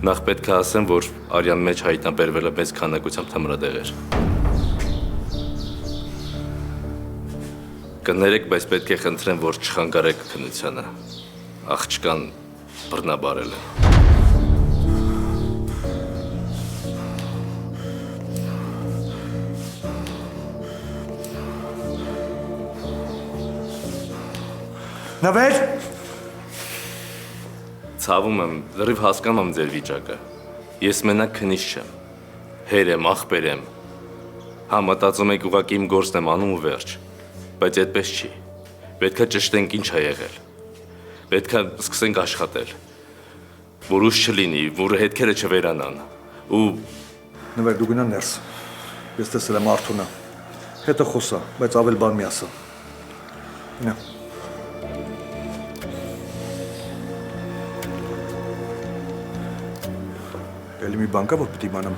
Նախ պետք է ասեմ, որ Արյան մեջ հայտնաբերվել է մեծ քանակությամբ թմրադեղեր։ Կներեք, բայց պետք է խնդրեմ, որ չխանգարեք քննությանը։ Աղջկան բռնաբարել է։ Նվեր։ Ցավում եմ, լրիվ հասկանում եմ ձեր վիճակը։ Ես մենակ քննիչ չեմ։ Հեր եմ, ախպեր եմ։ Հա, մտածում եք ուղղակի իմ գործն եմ անում ու վերջ։ Բայց այդպես չի։ Պետք է ճշտենք ինչ ա եղել։ Պետք է սկսենք աշխատել։ Որ ուշ չլինի, որ հետքերը չվերանան։ Ու Նվեր, դու գնա ներս։ Ես տեսել եմ Արթունը։ Հետը խոսա, բայց ավել բան մի ասա։ Գնա։ Էլի մի բան կա, որ պիտի իմանամ։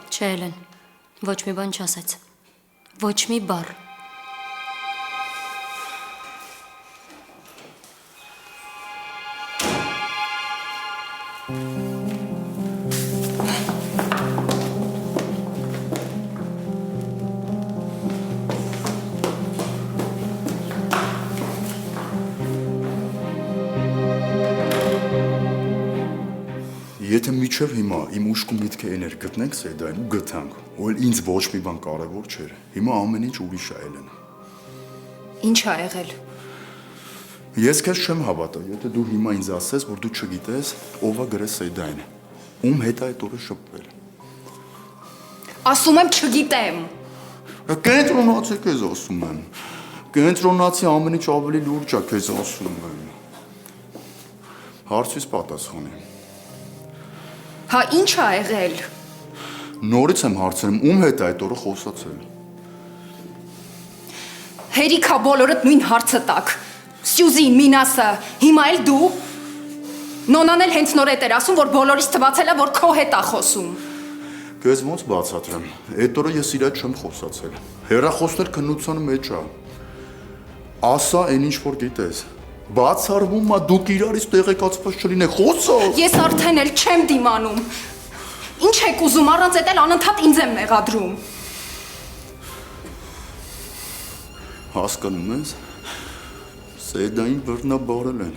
Չէ, Էլեն, ոչ մի բան չասեց, ոչ մի բառ։ Եթե միջև հիմա իմ ուշք ու միտքերն էր գտնենք Սեյդային ու գտանք, ու էլ ինձ ոչ մի բան կարևոր չէր, հիմա ամեն ինչ ուրիշ է Էլեն։ Ինչ ա եղել։ Ես քեզ չեմ հավատա, եթե դու հիմա ինձ ասես, որ դու չգիտես, ով է գրել Սեյդային, ում հետ է այդ օրը շփվել։ Ասում եմ չգիտեմ։ Կենտրոնացի քեզ ասում եմ։ Կենտրոնացի ամեն ինչ ավելի լուրջ է քեզ ասում եմ։ Հարցիս պատասխանի։ Հա ինչ ա եղել։ Նորից եմ հարցնում, ում հետ է այդ օրը խոսացել։ Հերիքա բոլորդ նույն հարցը տակ։ Սյուզին, Մինասը, հիմա էլ դու։ Նոնան էլ հենց նոր էր ասում, որ բոլորից թվացել է, որ քո հետ ա խոսում։ Քեզ ոնց բացատրեմ։ Այդ օրը ես իր հետ չեմ խոսացել։ Հեռախոսներ քննության մեջ է։ Ասա այն ինչ որ գիտես։ Բացառվում է դուք իրարից տեղեկացված չլինեք, խոսա։ Ես արդեն էլ չեմ դիմանում։ Ինչ եք ուզում, առանց էդ էլ անընդհատ ինձ եմ մեղադրում։ Հասկանում ես։ Սեյդային բռնաբարել են։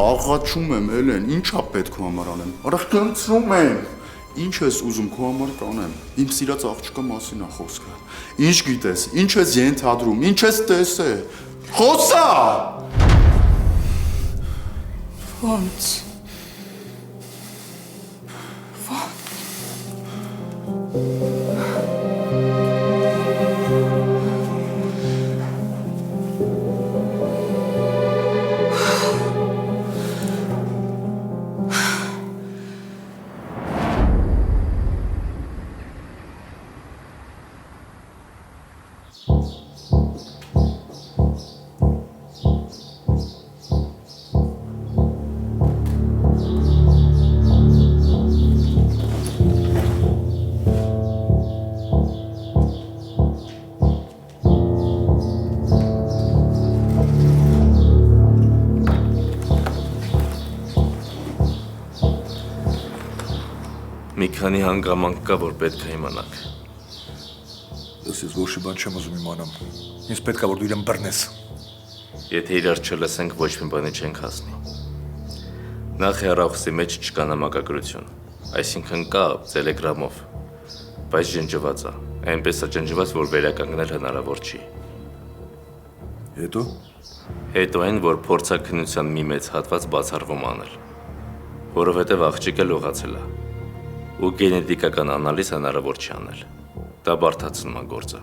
Աղաչում եմ, Էլեն, ինչ ա պետք քո համար անեմ։ Արխտանցում եմ։ Ինչ ես ուզում քո համար կանեմ։ Իմ սիրած աղջկա մասին է խոսքը։ Ինչ գիտես, ինչ ես ենթադրում, ինչ ես տեսել։ Խոսա։ Ոնց։ մի քանի հանգամանք կա, որ պետք է իմանաք։ Ես ոչ մի բան չեմ ուզում իմանամ։ Ինձ պետք է որ դու իրեն բռնես։ Եթե իրար չլսենք, ոչ մի բանի չենք հասնի։ Նախ հեռախոսի մեջ չկա նամակագրություն, այսինքն կա Telegram-ով, բայց ջնջված է, այնպես է ջնջված, որ վերականգնել հնարավոր չի։ Հետո։ Հետո այն, որ փորձաքննության մի մեծ հատված բացառվում անել, որովհետև աղջիկը լողացել է, ու գենետիկական անալիզ հնարավոր չի անել։ Դա բարդացնում է գործը։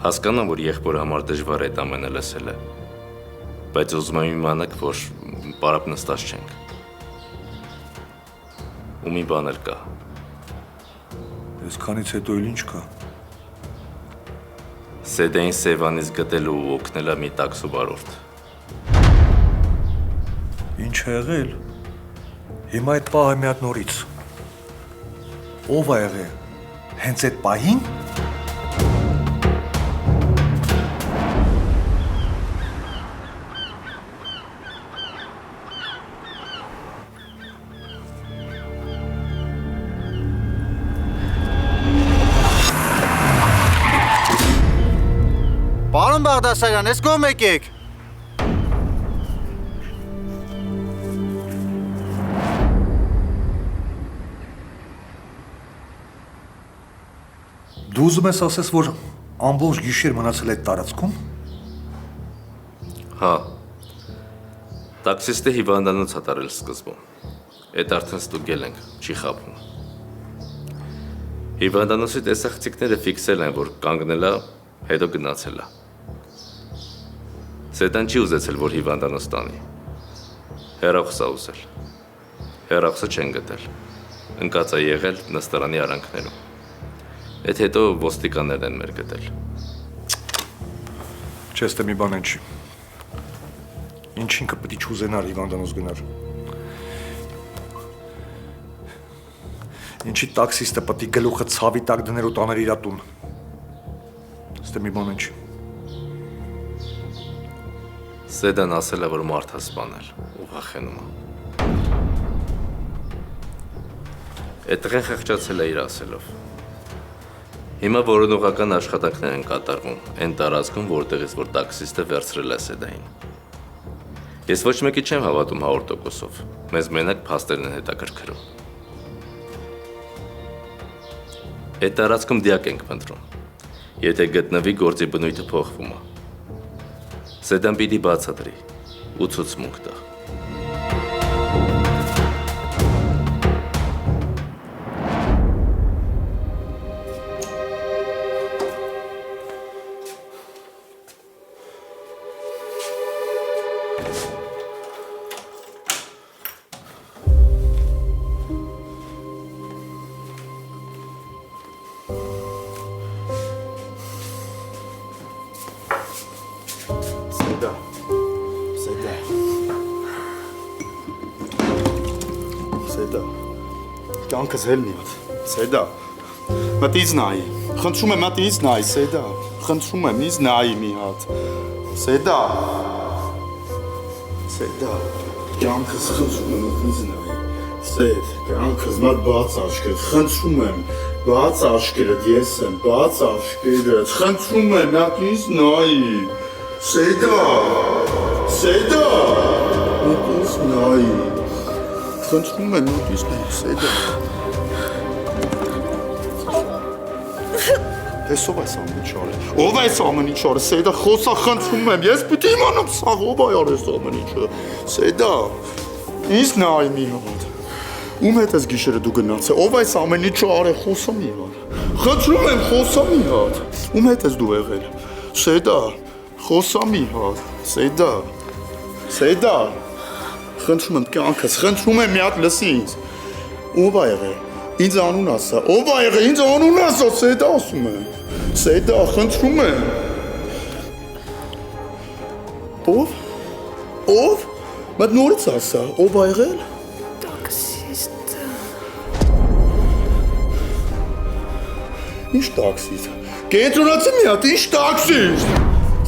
Հասկանամ, որ եղբոր համար դժվար է այդ ամենը լսելը, բայց ուզում եմ իմանաք, որ պարապ նստած չենք։ Ու մի բան էլ կա։ Այսքանից հետո էլ ինչ կա։ Սեդային Սևանից գտելու ու օգնելա մի տաքսու վարորդ։ է եղել, հիմա այդ պահը մի հատ նորից։ Ո՞վ ա եղել։ Հենց այդ պահին։ Պարոն Բաղդասարյան, ես կողմ եկեք։ Դու ուզում ես ասես, որ ամբողջ գիշեր մնացել այդ տարածքում։ Հա։ Տաքսիստը հիվանդանոց է տարել սկզբում։ Այդ արդեն ստուգել ենք, չի խաբում։ Հիվանդանոցի տեսախցիկները ֆիքսել են, որ կանգնել է, հետո գնացել է։ Սետան չի ուզեցել, որ հիվանդանոց տանի։ Հեռախոս է ուզել։ Հեռախոսը չեն գտել։ Ընկած է եղել նստարանի արանքներում։ Այդ հետո ոստիկաններն են մեր գտել։ Չես թե մի բան են չի։ Ինչ ինքը պետք է չուզենար հիվանդանոց գնար։ Ինչի տաքսիստը պետք է գլուխը ցավի տակ դներ ու տաներ իր տուն։ Ստե մի բան են չի։ Սեդան ասել է, որ մարդ է սպանել ու վախենում է։ Այդ տղեն խղճացել է իր ասելով։ Հիմա որոնողական աշխատանքներ են կատարվում այն տարածքում, որտեղից որ տաքսիստը վերցրել է Սեդային։ Ես ոչ մեկի չեմ հավատում 100%-ով։ Մեզ մենակ փաստերն են հետաքրքրում։ Այդ տարածքում դիակ ենք փնտրում։ Եթե գտնվի, գործի բնույթը փոխվում է։ Սեդան պիտի բացատրի ու ցուցմունք տա։ Սեդա, կյանքս հել մի հատ, Սեդա, մտից նայի, խնդրում եմ մտից նայի, Սեդա, խնդրում եմ ինձ նայի մի հատ, Սեդա, Սեդա, կյանքս խնդրում եմ մտից նայի, Սեդ, կյանքս մատ բաց աշկերդ, խնդրում եմ, բաց աշկերդ ես եմ, բաց աշկերդ, խնդրում եմ մտից նայի, Սեդա, Սեդա, մտից նայի, խնդրում եմ մոտից նայ, Սեդա։ Ես ով այս ամեն ինչ արել։ Ով այս ամեն ինչ արել, Սեդա, խոսա խնդրում եմ, ես պիտի իմանամ սաղ ով այ արել ամեն ինչը։ Սեդա, ինձ նայ մի հատ։ Ում հետ ես գիշերը դու գնացել, ով այս ամեն ինչը արել, խոսա մի հատ։ Խնդրում եմ, խոսա մի հատ։ Ում հետ ես դու եղել։ Սեդա, խոսա մի հատ։ Սեդա, Սեդա։ Խնդրում եմ կյանքս, խնդրում եմ մի հատ լսի ինձ։ Ով ա եղել։ Ինձ անուն ասա։ Ով ա եղել, ինձ անուն ասա, Սեդա ասում եմ։ Սեդա, խնդրում եմ։ Ով։ Մատ նորից ասա, ով ա եղել։ Տաքսիստը։ Ինչ տաքսիստ։ Կենտրոնացի մի հատ, ինչ տաքսիստ։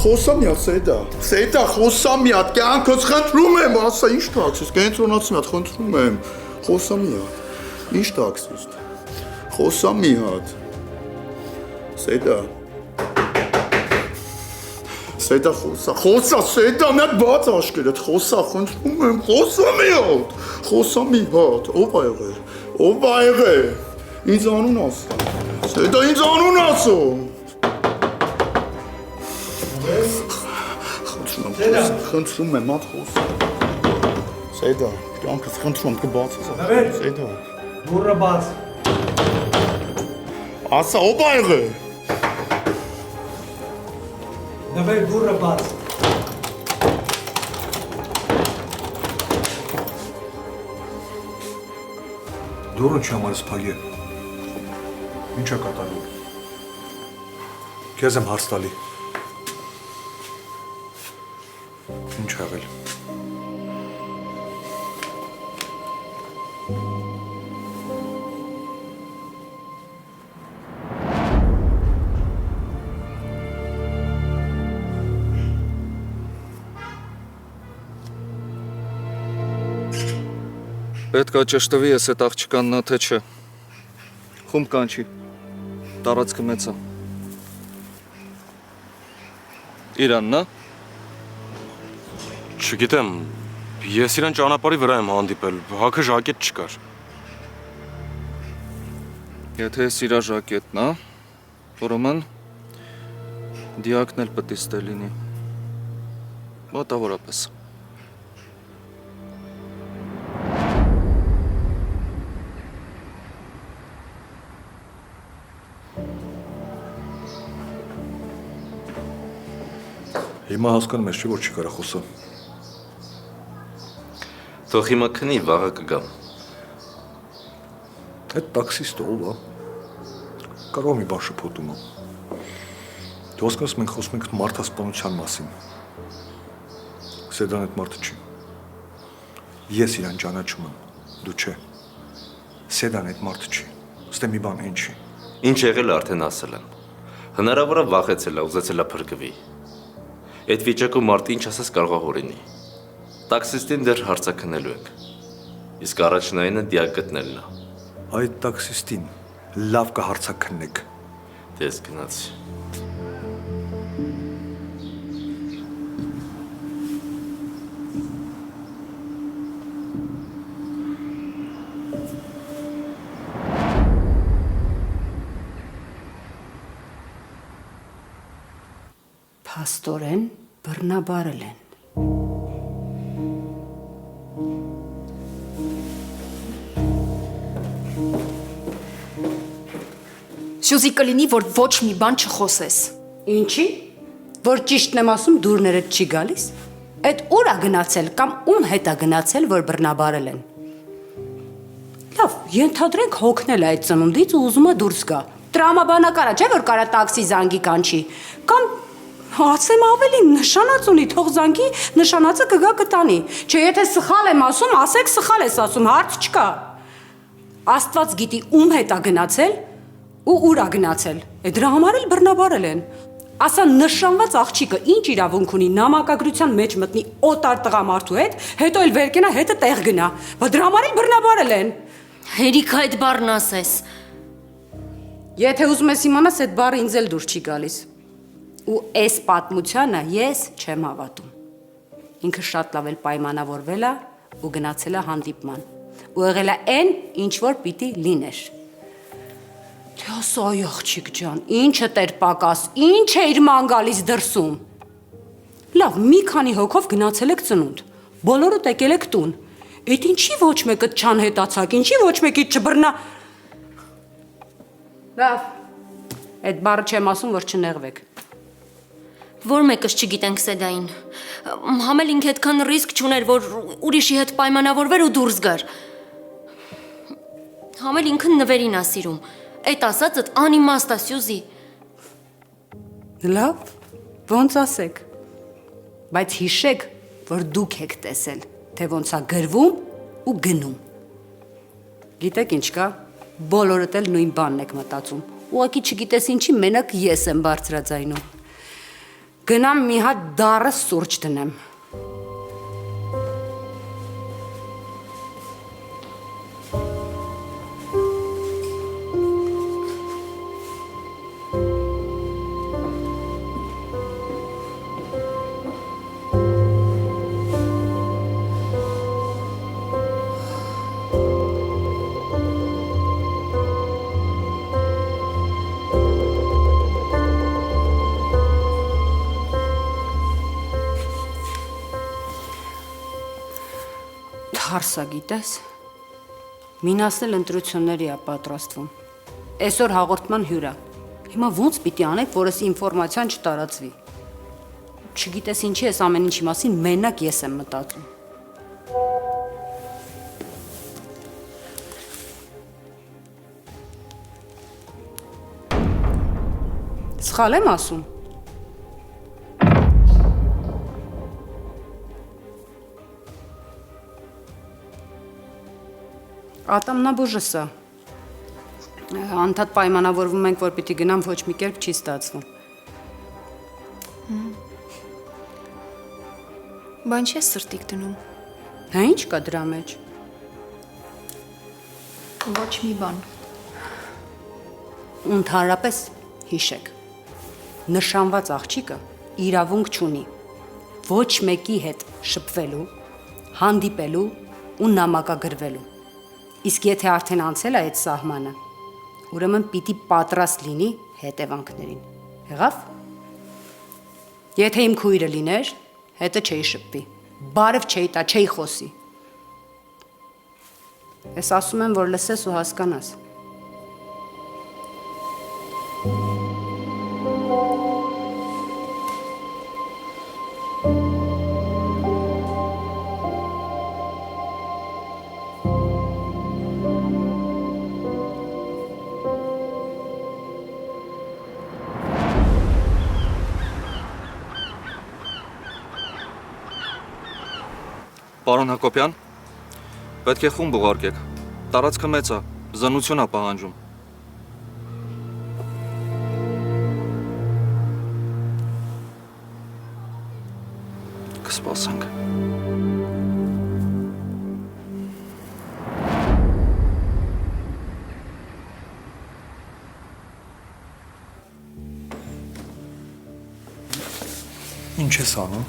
Խոսա մի հատ, Սեդա։ Սեդա, խոսա մի հատ, կյանքս խնդրում եմ, ասա, ինչ տաքսիստ, կենտրոնացի մի հատ, խնդրում եմ։ Խոսա մի հատ։ Ինչ տաքսիստ։ Խոսա մի հատ։ Սեդա։ Սեդա, խոսա, Սեդա, մի հատ բաց աշկերդ, խոսա, խնդրում եմ, խոսա մի հատ։ Խոսա մի հատ, ով ա եղել։ Ով ա եղել։ Ինձ անուն ասա։ Սեդա, ինձ անուն ասա։ Խնդրում եմ, մատ խոսա։ Սեդա, կյանքս խնդրում եմ, կբացես։ Սեդա։ Դուրը բաց։ Ասա, ով ա եղել։ Նվեր դուրը բաց։ Դուրը չի համար սպագի է։ Ինչ է կատարում։ Քեզ եմ հարց տալի։ Ինչ եղել։ Պետք է ճշտվի ես այդ աղջկանն թե չէ։ Խումբ կանչի։ Տարածքը մեծ է։ Իրանն, նա։ Չգիտեմ, ես իրան ճանապարհի վրա եմ հանդիպել, հագը ժակետ չկար։ Եթե սիրա ժակետն է, ուրեմն դիակն էլ պետք է ստե լինի։ Մոտավորապես։ Հիմա հասկանում ես, չի որ չի կարա խոսա։ Թող հիմա քնի, վաղը կգամ։ Այդ տաքսիստը ով է։ Կարող մի բան շփոթում է։ Դու հասկանաս մենք խոսում ենք մարդասպանության մասին։ Սեդան այդ մարդը չի։ Ես իրան ճանաչում եմ, դու չէ։ Սեդան այդ մարդը չի։ Ստե մի բան այն չի։ Ինչ եղել է արդեն ասել եմ։ Հնարավոր է վախեցել է, ուզեցել է փրկվի։ Այդ վիճակում մարդը ինչ ասես կարող է հորինի։ Տաքսիստին դեռ հարցաքննելու ենք։ Իսկ առաջնայինը դիակ գտնելն է։ Այդ տաքսիստին լավ կհարցաքննեք։ Դες գնացի։ Փաստորեն բռնաբարել են։ Սյուզի կլինի, որ ոչ մի բան չխոսես։ Ինչի՞։ Որ ճիշտն եմ ասում, դուրներդ չի գալիս։ Այդ ուր է գնացել կամ ում հետ է գնացել, որ բռնաբարել են։ Լավ, ենթադրենք հոգնել է այդ ծնունդից ու ուզում է դուրս գա։ Տրամաբանակարա չէ, որ կարա տաքսի զանգի կանչի։ Կամ ասեմ ավելի նշանած ունի, թող զանգի նշանածը կգա կտանի։ Չէ, եթե սխալ եմ ասում, ասեք սխալ ես ասում, հարց չկա։ Աստված գիտի ում հետ է գնացել ու ուր է գնացել։ Դրա համար էլ բռնաբարել են։ Ասա նշանված աղջիկը ինչ իրավունք ունի նամակագրության մեջ մտնի օտար տղամարդու հետ, հետո էլ վեր կենա հետը տեղ գնա։ Բա դրա համար էլ բռնաբարել են։ Հերիք այդ բառն ասես։ Եթե ուզում ես իմանաս, այդ բառը ինձ էլ դուր չի գալիս։ Ու այս պատմությանը ես չեմ հավատում։ Ինքը շատ լավ էլ պայմանավորվել է ու գնացել է հանդիպման։ Ու եղել է այն, ինչ որ պիտի լիներ։ Թե ասա այ աղջիկ ջան, ինչը տեր պակաս, ինչ է իր ման գալիս դրսում։ Լավ, մի քանի հոգով գնացել եք ծնունդ։ Բոլորդ եկել եք տուն։ Այդ ինչի ոչ մեկը չանհետացաք, ինչի ոչ մեկից չբռնա։ Լավ։ Այդ բառը չեմ ասում, որ չնեղվեք։ Որ մեկս չգիտենք Սեդային։ Համել ինքը այդքան ռիսկ չուներ, որ ուրիշի հետ պայմանավորվեր ու դուրս գար։ Համել ինքը նվերին ա սիրում։ Այդ ասածդ անիմաստ ա Սյուզի։ Լավ, ոնց ասեք։ Բայց հիշեք, որ դուք եք տեսել, թե ոնց ա գրվում ու գնում։ Գիտեք ինչ կա, բոլորդ էլ նույն բանն եք մտածում։ Ուղղակի չգիտես ինչի, մենակ ես եմ բարձրաձայնում։ Գնամ մի հատ դառը սուրճ դնեմ։ Հարսա գիտես, Մինասն էլ ընտրությունների է պատրաստվում։ Այսօր հաղորդման հյուր է։ Հիմա ոնց պիտի անեք, որ այս ինֆորմացիան չտարածվի։ Չգիտես ինչի ես ամեն ինչի մասին մենակ ես եմ մտածում։ Սխալ եմ ասում։ Ատամնաբուժսը։ Անդադ պայմանավորվում ենք, որ պիտի գնամ, ոչ մի կերպ չի ստացվում։ Բան չես սրտիկ դնում։ Հա ինչ կա դրա մեջ։ Ոչ մի բան։ Ընդհանրապես հիշեք, նշանված աղջիկը իրավունք չունի ոչ մեկի հետ շփվելու, հանդիպելու ու նամակագրվելու։ Իսկ եթե արդեն անցել է այդ սահմանը, ուրեմն պիտի պատրաստ լինի հետևանքներին։ Եղավ։ Եթե իմ քույրը լիներ, հետը չէի շփվի, բարև չէի տա, չէի խոսի։ Ես ասում եմ, որ լսես ու հասկանաս։ Պարոն Հակոբյան, պետք է խումբ ուղարկեք։ Տարածքը մեծ է, զննություն է պահանջում։ Կսպասենք։ Ինչ ես անում։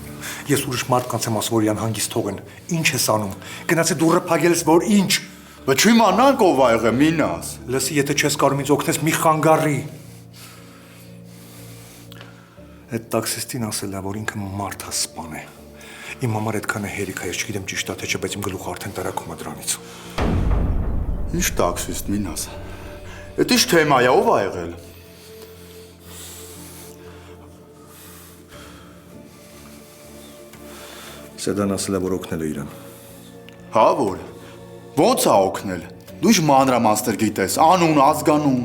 Ես ուրիշ մարդկանց եմ ասում, որ իրան հանգիստ թողեն։ Ինչ ես անում։ Գնացի դուռը փակել ես, որ ինչ։ Բայց չիմանանք ով ա եղել, Մինաս։ Լսի, եթե չես կարող ինձ օգնես, մի խանգարի։ Այդ տաքսիստին ասել է, որ ինքը մարդասպան է։ Իմ համար այդքան է հերիք է, ես չգիտեմ ճիշտ է թե չէ, բայց իմ գլուխը արդեն տարակում է դրանից։ Ինչ տաքսիստ, Մինաս։ Այդ ինչ թեմա է, ով ա եղել։ Սեդան ասել է, որ օգնել է իրան։ Հա, որ։ Ոնց ա օգնել։ Դու ինչ մանրամասներ գիտես, անուն, ազգանուն։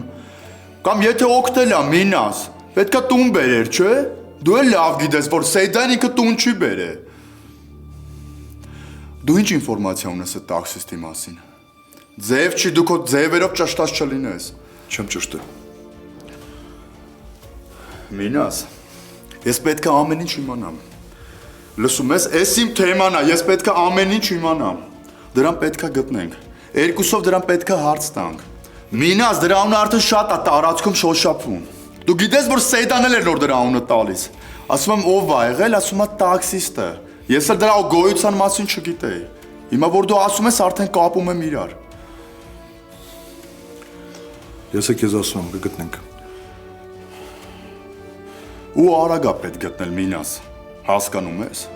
Կամ եթե օգնել ա Մինաս, պետքա տուն բերեր, չէ։ Դու էլ լավ գիտես, որ Սեդան ինքը տուն չի բերե։ Դու ինչ ինֆորմացիա ունես այդ տաքսիստի մասին։ Ձև չի, դու քո ձևերով ճշտած չլինես։ Չեմ ճշտել։ Մինաս, ես պետքա ամեն ինչ իմանամ։ Լսում ես, էս իմ թեման է, ես պետքա ամեն ինչ իմանամ։ Դրան պետքա գտնենք։ Երկուսով դրան պետքա հարց տանք։ Մինաս, դրա անունը արդեն շատ է տարածքում շոշափում։ Դու գիտես, որ Սեյդան էլ էր նոր դրա անունը տալիս։ Ասում եմ ով ա եղել, ասում է տաքսիստը։ Ես էլ դրա գոյության մասին չգիտեի։ Հիմա որ դու ասում ես, արդեն կապում եմ իրար։ Ես է քեզ ասում եմ, կգտնենք։ Ու արագ է պետք գտնել Մինաս։ Հասկանում ես։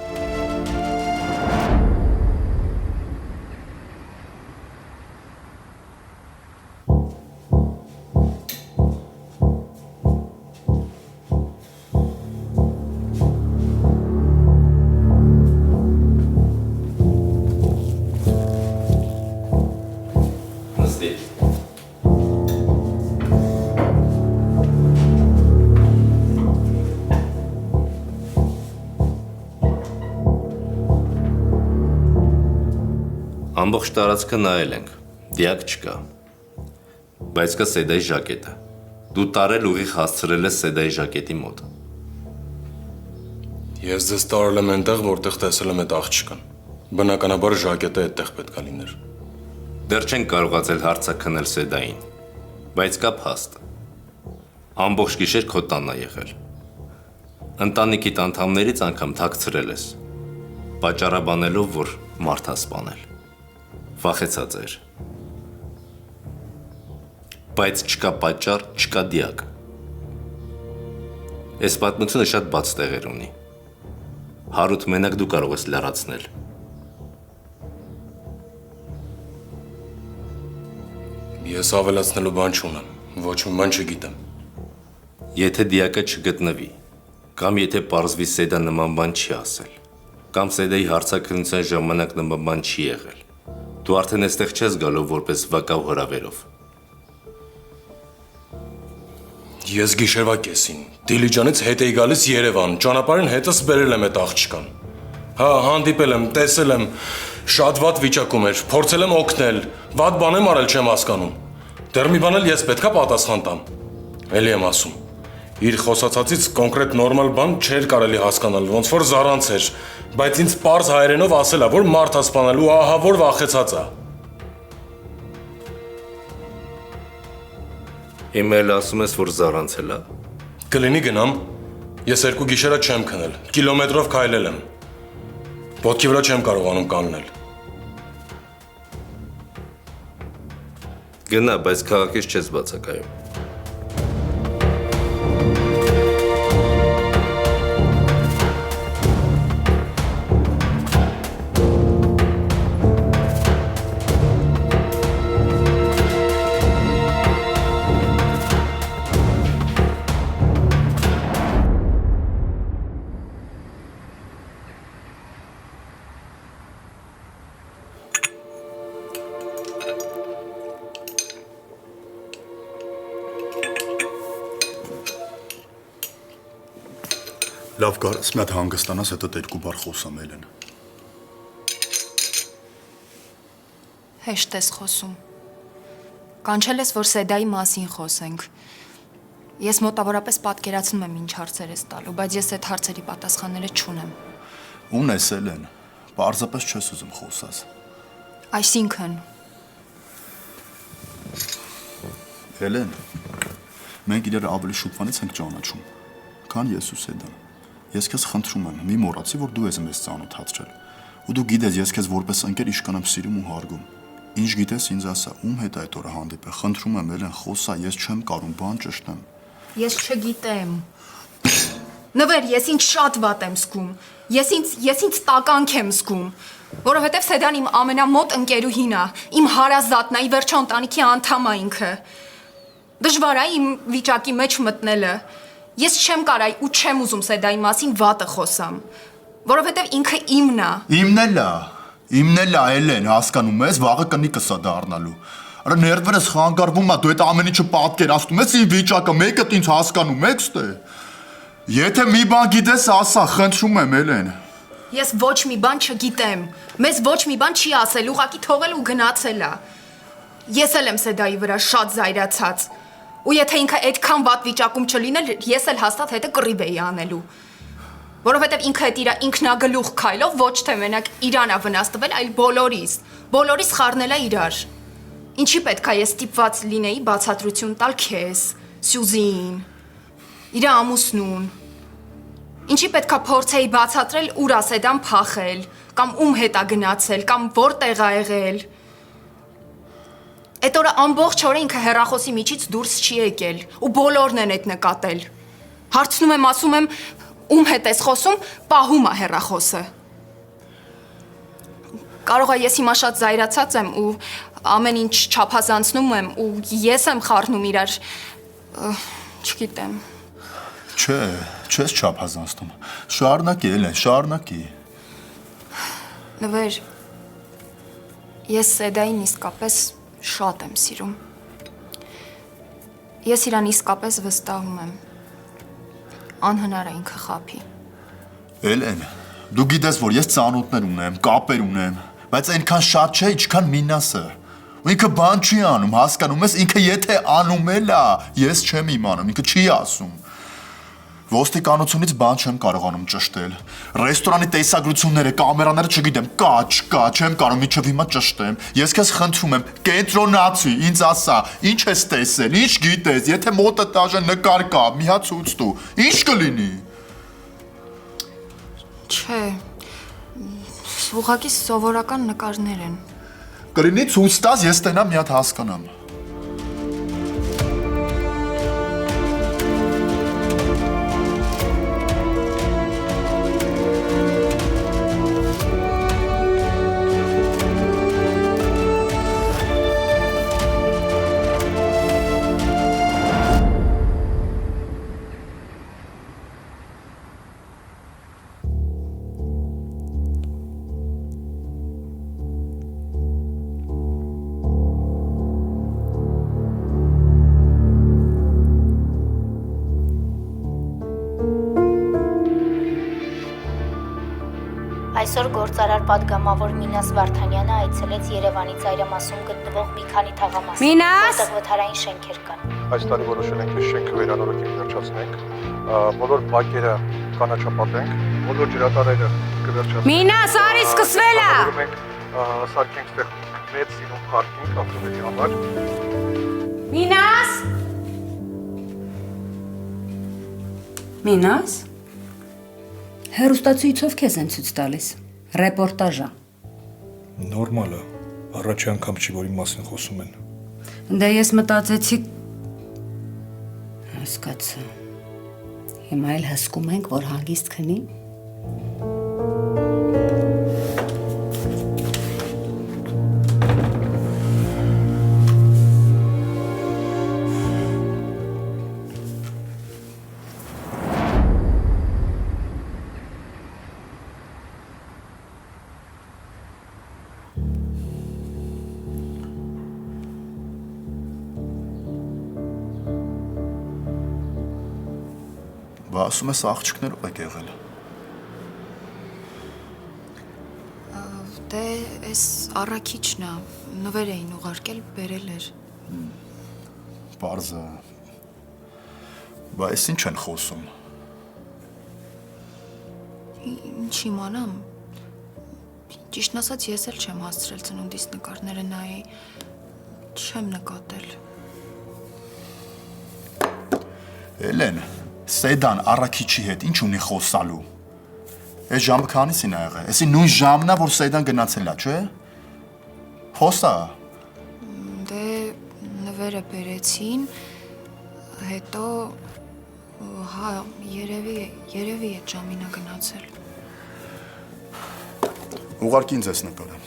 Ամբողջ տարածքը նայել ենք, դիակ չկա, բայց կա Սեդայի ժակետը, դու տարել ուղիղ հասցրել ես Սեդայի ժակետի մոտ։ Ես ձեզ տարել եմ այնտեղ, որտեղ տեսել եմ այդ աղջկան, բնականաբար ժակետը այդտեղ պետք է լիներ։ Դեռ չենք կարողացել հարցաքնել Սեդային, բայց կա փաստ, ամբողջ գիշեր քո տանն է եղել, ընտանիքիդ անդամներից անգամ թաքցրել ես, պատճառաբանելով, որ մարդ է սպանել։ Վախեցած էր։ Բայց չկա պատճառ, չկա դիակ։ Այս պատմությունը շատ բաց տեղեր ունի։ Հարութ մենակ դու կարող ես լարացնել։ Ես ավելացնելու բան չունեմ, ոչ մի բան չգիտեմ։ Եթե դիակը չգտնվի, կամ եթե պարզվի Սեդա նման բան չի ասել, կամ Սեդայի հարցաքննության ժամանակ նման բան չի եղել, դու արդեն այստեղ չես գալով որպես վակավ հրավերով։ Ես գիշերվա կեսին, Դիլիջանից հետ էի գալիս Երևան, ճանապարհին հետս բերել եմ այդ աղջկան։ Հա, հանդիպել եմ, տեսել եմ, շատ վատ վիճակում էր, փորձել եմ օգնել, վատ բան եմ արել, չեմ հասկանում։ Դեռ մի բան էլ ես պետքա պատասխան տամ։ Էլի եմ ասում։ Իր խոսացածից կոնկրետ նորմալ բան չէր կարելի հասկանալ, ոնց որ զարանց էր, բայց ինձ պարզ հայերենով ասել է, որ մարդ է սպանել ու ահա որ վախեցած է։ Հիմա էլ ասում ես, որ զառանցել է։ Կլինի գնամ։ Ես 2 գիշերա չեմ քնել։ Կիլոմետրով քայլել եմ։ Ոտքի վրա չեմ կարողանում կանգնել։ Գնա, բայց քաղաքից չես բացակայում։ Լավ կարս մի հատ հանգստանաս, հետո 2 բառ խոսամ Էլեն։ Հեշտ ես խոսում։ Կանչել ես, որ Սեդայի մասին խոսենք։ Ես մոտավորապես պատկերացնում եմ ինչ հարցեր ես տալու, բայց ես այդ հարցերի պատասխանները չունեմ։ Ուն ես Էլեն, պարզապես չես ուզում խոսաս։ Այսինքն, Էլեն, մենք իրար ավելի շուտվանից ենք ճանաչում, քան ես ու Սեդան։ Ես քեզ խնդրում եմ, մի մոռացի, որ դու ես մեզ ծանոթացրել։ Ու դու գիտես, ես քեզ որպես ընկեր իշքան եմ սիրում ու հարգում։ Ինչ գիտես ինձ ասա, ում հետ այդ օրը հանդիպե։ Խնդրում եմ, Էլեն, խոսա, ես չեմ կարող բան ճշտեմ։ ես չգիտեմ։ Նվեր, ես ինձ շատ վատ եմ զգում։ Ես ինձ տականք եմ զգում, որովհետև Սեդան իմ ամենամոտ ընկերուհին է, իմ հարազատն է, ի վերջո ընտանիքի անդամ է ինքը։ Դժվար է իմ վիճակի մեջ մտնելը։ Ես չեմ կարա ու չեմ ուզում Սեդայի մասին վատը խոսամ, որովհետև ինքը իմն է։ Իմն էլ է, Էլեն, հասկանում ես, վաղը կնիկս է դառնալու։ Արա ներվերս խանգարվում է, դու այդ ամեն ինչը պատկերացնում ես իմ վիճակը, մեկը ինձ հասկանում եք ստե։ Եթե մի բան գիտես, ասա, խնդրում եմ, Էլեն։ Ես ոչ մի բան չգիտեմ։ Մեզ ոչ մի բան չի ասել, ուղղակի թողել ու գնացել է։ Ես էլ եմ Սեդայի վրա շատ զայրացած։ Ու եթե ինքը այդքան վատ վիճակում չլիներ, ես էլ հաստատ հետը կռիվ էի անելու։ Որովհետև ինքը այդ իր ինքնագլուխ քայլով ոչ թե մենակ իրան է վնասվել, այլ բոլորիս խառնել է իրար։ Ինչի պետք է ես ստիպված լինեի բացատրություն տալ քեզ, Սյուզին, իր ամուսնուն։ Ինչի պետք է փորձեի բացատրել ուր է Սեդան փախել, կամ ում հետ է գնացել, կամ որտեղ է եղել։ Այդ օրը ամբողջ օրը ինքը հեռախոսի միջից դուրս չի եկել ու բոլորն են այդ նկատել։ Հարցնում եմ, ասում եմ, ում հետ ես խոսում, պահում է հեռախոսը։ Կարող է ես հիմա շատ զայրացած եմ ու ամեն ինչ չափազանցնում եմ ու ես եմ խառնում իրար, չգիտեմ։ Չէ, չես չափազանցնում։ Շարունակի, Էլեն, շարունակի։ Նվեր, ես Սեդային իսկապես շատ եմ սիրում։ Ես իրան իսկապես վստահում եմ։ Անհնար է ինքը խափի։ Էլեն, դու գիտես, որ ես ծանոթներ ունեմ, կապեր ունեմ, բայց այնքան շատ չէ, ինչքան Մինասը։ Ու ինքը բան չի անում, հասկանում ես, ինքը եթե անում էլ է, ես չեմ իմանում, ինքը չի ասում։ Ոստիկանությունից բան չեմ կարողանում ճշտել։ Ռեստորանի տեսագրությունները, կամերաները չգիտեմ, կա, չկա, չեմ կարող միջև հիմա ճշտեմ։ Ես քեզ խնդրում եմ, կենտրոնացի, ինձ ասա, ինչ ես տեսել, ինչ գիտես, եթե մոտը տաժե նկար կա, մի հատ ցույց տու։ Ինչ կլինի։ Չէ, ուղղակի սովորական նկարներ են։ Կլինի ցույց տաս, ես տենամ մի հատ հասկանամ։ Այսօր գործարար պատգամավոր Մինաս Վարդանյանը այցելեց Երևանի ծայրամասում գտնվող մի քանի թաղամասեր, Մինաս! որտեղ վթարային շենքեր կան։ Այս տարի որոշել ենք այս շենքը վերանորոգել վերջացնենք, բոլոր բակերը կանաչապատենք, բոլոր ջրատարերը կվերջացնենք։ Մինաս, արի սկսվել է։ Մենք սարքենք ստեղ մեծ սիրուն պարկինգ ավտոմեբլի համար։ Մինաս, Մինաս։ Հերոստացույցով քեզ են ցույց տալիս։ Ռեպորտաժա։ Նորմալ է։ Առաջի անգամ չի, որ իմ մասին խոսում են։ Դե ես մտածեցի հասկացա։ Հիմա էլ հսկում ենք, որ հանգիստ քնի։ Բա ասում ես աղջիկներով եք եղել։ Դե էս առաքիչն է, նվեր էին ուղարկել, բերել էր։ Պարզը։ Բա ես ինչ են խոսում։ Ինչ իմանամ։ Ճիշտն ասած ես էլ չեմ հասցրել ծնունդիս նկարները նայի, չեմ նկատել։ Էլեն, Սեդան առաքիչի հետ ինչ ունի խոսալու։ Այս ժամը քանիսին ա եղել։ Էսի նույն ժամն է, որ Սեդան գնացել է, չէ՞։ Խոսա։ Դե նվերը բերեցին, հետո հա, երևի այդ ժամին ա գնացել։ Ուղարկի ինձ ես նկարը։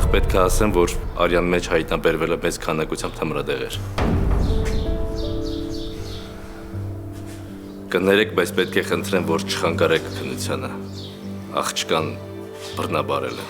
Պետք է ասեմ, որ արյան մեջ հայտնաբերվել է մեծ քանակությամբ թմրադեղեր։ Կներեք, բայց պետք է խնդրեմ, որ չխանգարեք քննությանը։ Աղջկան բռնաբարել են։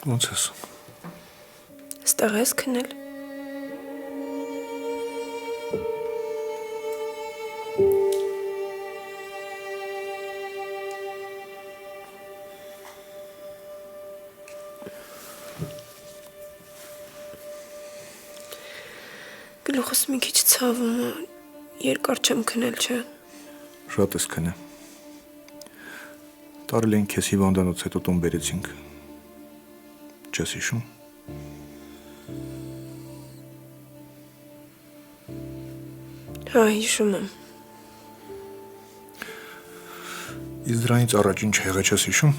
Ոնց ես։ Ստեղ ես քնել։ Գլուխս մի քիչ ցավում է, երկար չեմ քնել, չէ։ Շատ ես քնե։ Տարել են քեզ հիվանդանոց հետո տուն բերեցինք։ Չես հիշում։ Հա, հիշում եմ։ Իսկ դրանից առաջ ինչ եղել չես հիշում։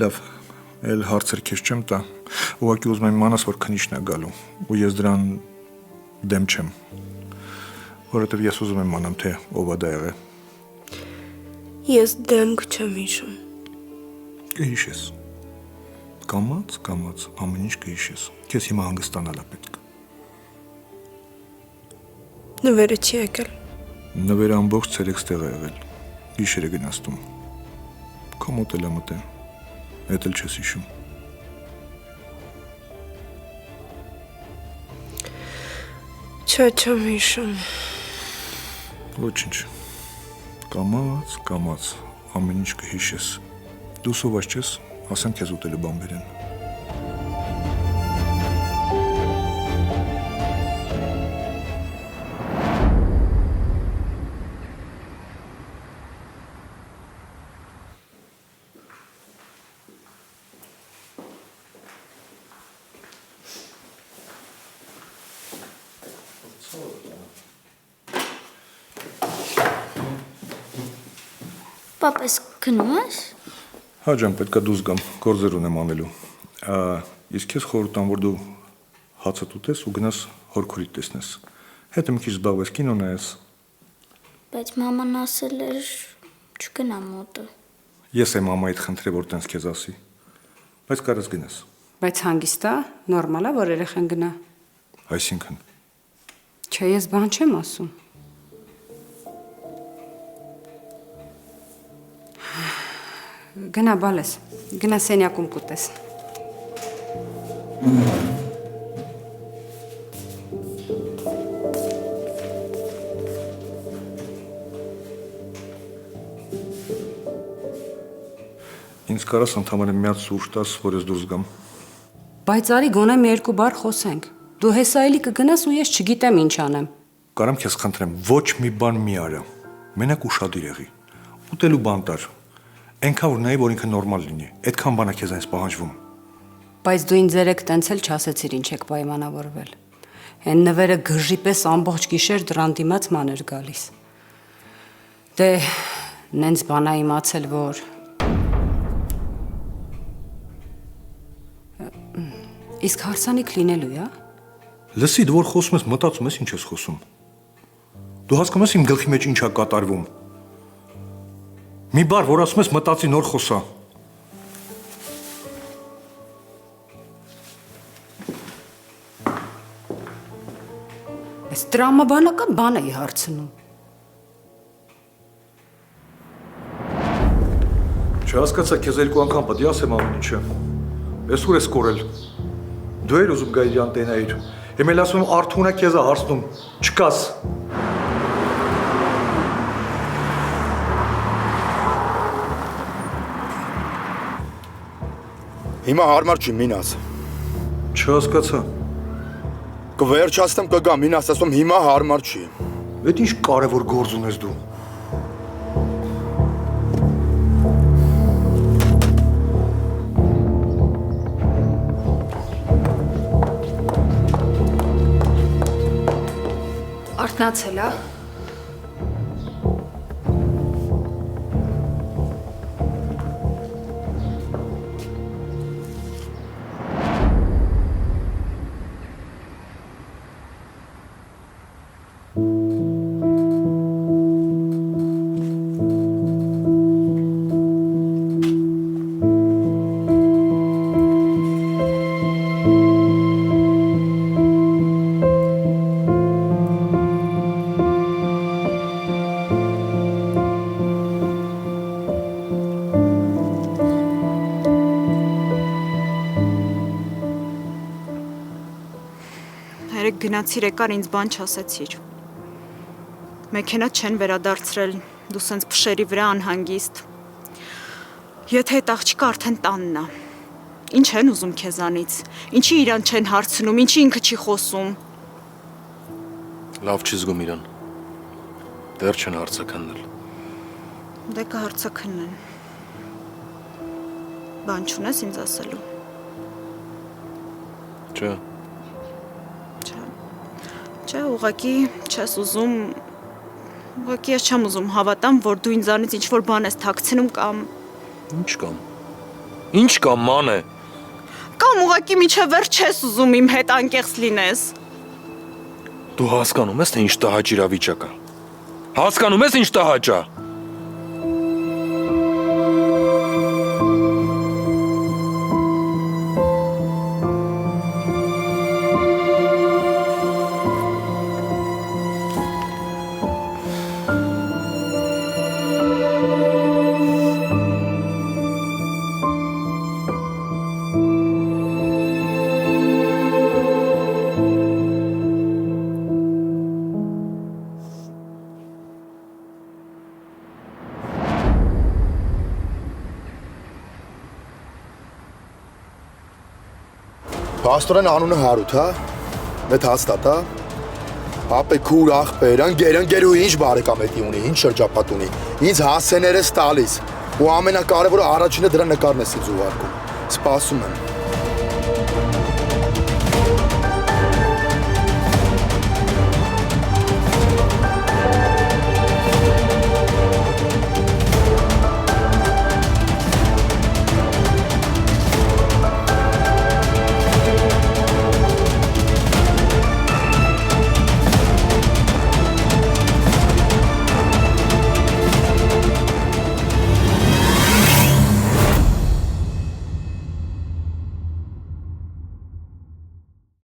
Լավ, էլ հարցեր քեզ չեմ տա։ Ուղղակի ուզում եմ իմանաս, որ քնիչն է գալու, ու ես դրան դեմ չեմ։ Որովհետև ես ուզում եմ իմանամ, թե ով է դա եղել։ Ես դեմք չեմ հիշում։ Կհիշես։ կամաց ամեն ինչ կհիշես։ Քեզ հիմա հանգստանալա պետք։ Նվերը չի եկել։ Նվերը ամբողջ ցերեկ ստեղ է եղել։ Գիշերը գնացտում։ Քո մոտ էլ մտե։ Էդ էլ չես հիշում։ Չեմ հիշում։ Ոչինչ։ Կամաց ամեն ինչ կհիշես։ Դու սոված չես, ասեմ քեզ ուտելու բան բերեն։ Պապ, ես գնում ես։ Հա ջան, պետքա դուրս գամ, գործեր ունեմ անելու։ Իսկ քեզ խորհուրդ տամ, որ դու հացդ ուտես ու գնաս հորքորիդ տեսնես։ Հետո մի քիչ զբաղվես, կինո նայես։ Բայց մաման ասել էր չգնամ մոտը։ Ես եմ մամայիդ խնդրել, որ տենց քեզ ասի։ Բայց կարաս գնաս։ Բայց հանգիստ է, նորմալ է, որ երեխան գնա։ Այսինքն։ Չէ, ես բան չեմ ասում։ Գնա բալես, գնա սենյակում կուտես։ Ինձ կարաս ընդհանրապես մի հատ սուրճ տաս, որ ես դուրս գամ։ Բայց արի գոնե մի երկու բառ խոսենք։ Դու հեսա էլի կգնաս ու ես չգիտեմ ինչ անեմ։ Կարամ քեզ խնդրեմ, ոչ մի բան մի արա։ Մենակ ուշադիր եղի։ Ուտելու բան տար։ Այնքան որ նայի, որ ինքը նորմալ լինի։ Այդքան բան է քեզ այնպես պահանջվում։ Բայց դու ինձ երեք տենց էլ չասեցիր ինչ եք պայմանավորվել։ Այն նվերը գժի պես ամբողջ գիշեր դրան դիմաց մաներ գալիս։ Դե նենց բանա իմացել, որ Իսկ հարսանիք լինելու է։ Լսի, դու որ խոսում ես, մտածում ես ինչ ես խոսում։ Դու հասկանում ես իմ գլխի մեջ ինչ է կատարվում։ Մի բառ, որ ասում ես, մտածի նոր խոսա։ Այս տրամաբանական բան էի հարցնում։ Չհասկացա, քեզ երկու անգամ պետք է ասեմ ամեն ինչը։ Ես ուր ես կորել։ Դու ես ուզում գայր անտենայիր։ Եմ էլ ասում Արթունը քեզ է հարցնում։ Չկաս։ Հիմա հարմար չի մինաս։ Չհասկացա։ Կվերջացնեմ կգա մինաս, ասում հիմա հարմար չի։ Այդ ինչ կարևոր գործ ունես դու։ Արթնացել է։ Գնացիր եկար ինձ բան չասեցիր։ Մեքենա չեն վերադարձրել, դու սենց փշերի վրա անհանգիստ։ Եթե այդ աղջիկը արդեն տանն է, ինչ են ուզում քեզանից, ինչի իրան չեն հարցնում, ինչի ինքը չի խոսում։ Լավ չի զգում իրան։ Դեռ չեն հարցաքննել։ Դե կհարցաքննեն։ Բան չունես ինձ ասելու։ Չէ։ Չէ, ուղղակի չես ուզում, ուղղակի ես չեմ ուզում հավատամ, որ դու ինձանից ինչ-որ բան ես թաքցնում կամ… Ինչ կամ։ Ինչ կամ, ման է։ Կամ ուղղակի միջև վերջ չես ուզում իմ հետ անկեղծ լինես։ Դու հասկանում ես, թե ինչ տհաճ իրավիճակ է։ Հասկանում ես, ինչ տհաճ է։ Պաստորեն անունը Հարութ, հա։ Մեծ հաստատ, հա։ Ապեքուր ախպեր, ընկերու ինչ բարեկամետի ունի, ինչ շրջապատ ունի։ Ինձ հասցեներս տալիս։ Ու ամենակարևորը առաջինը դրա նկարն ես ինձ ուղարկում։ Սպասում եմ։